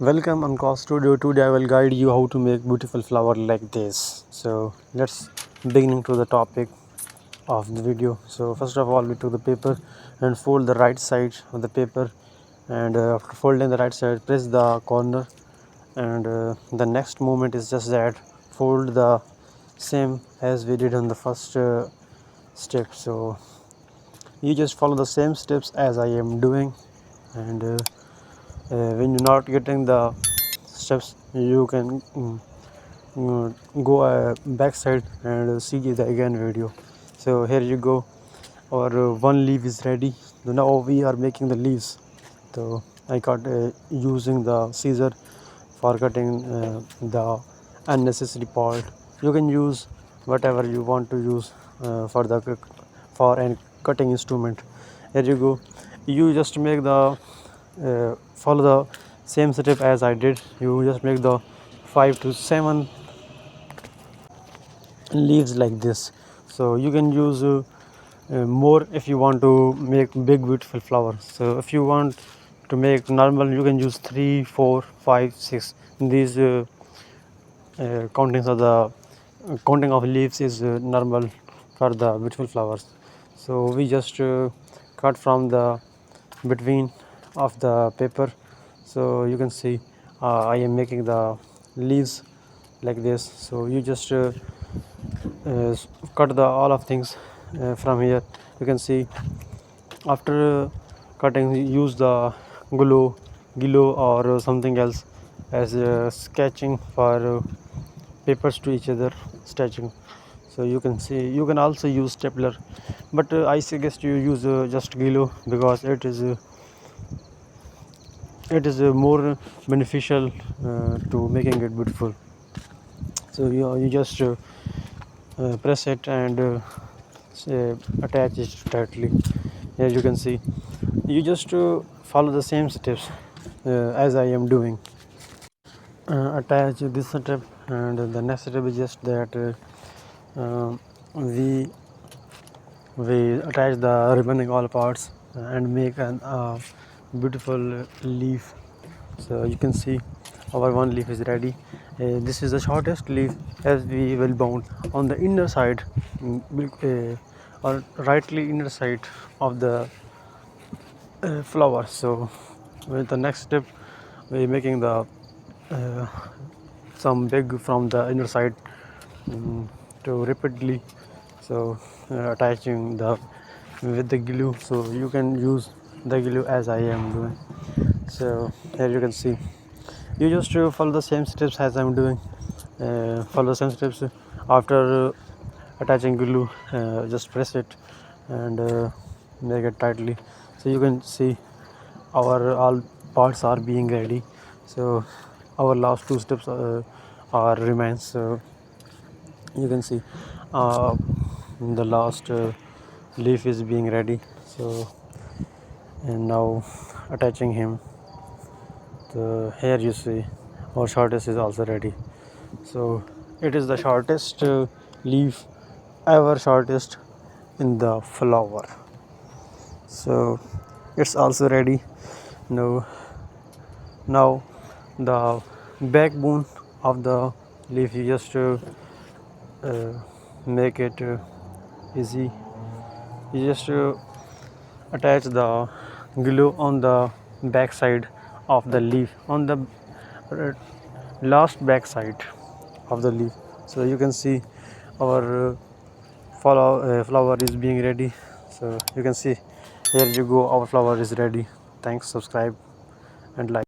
Welcome on Cause Studio. Today I will guide you how to make beautiful flower like this. So let's beginning to the topic of the video. So first of all, we took the paper and fold the right side of the paper, and after folding the right side, press the corner, and the next movement is just that, fold the same as we did on the first step. So you just follow the same steps as I am doing, and when you're not getting the steps, you can go backside and see the again video. So here you go, our one leaf is ready. Now we are making the leaves. So I cut using the scissor for cutting the unnecessary part. You can use whatever you want to use for an cutting instrument. Here you go, you just make the follow the same step as I did. You just make the 5 to 7 leaves like this. So you can use more if you want to make big beautiful flowers. So if you want to make normal, you can use 3, 4, 5, 6. These countings of the counting of leaves is normal for the beautiful flowers. So we just cut from the between of the paper. So you can see I am making the leaves like this. So you just cut the all of things from here. You can see after cutting, use the glue or something else as sketching for papers to each other, stitching. So you can see, you can also use stapler, but I suggest you use just glue, because it is more beneficial to making it beautiful. So you just press it and attach it tightly. As you can see, you just follow the same steps as I am doing. Attach this step, and the next step is just that we attach the remaining all parts and make an beautiful leaf. So you can see our one leaf is ready. This is the shortest leaf, as we will bound on the inner side, or rightly inner side of the flower. So with the next step, we making the uh, some big from the inner side to repeatedly. So attaching the with the glue. So you can use the glue as I am doing. So here you can see, you just follow the same steps as I'm doing. Follow the same steps. After attaching glue, just press it and make it tightly. So you can see our all parts are being ready. So our last two steps are remains. So you can see the last leaf is being ready. So and now attaching him. So here you see our shortest is also ready. So it is the shortest leaf ever, shortest in the flower. So it's also ready. Now now the backbone of the leaf, you just uh, make it easy. You just attach the glue on the back side of the leaf, on the uh, last back side of the leaf. So you can see our flower is being ready. So you can see, here you go, our flower is ready. Thanks, subscribe and like.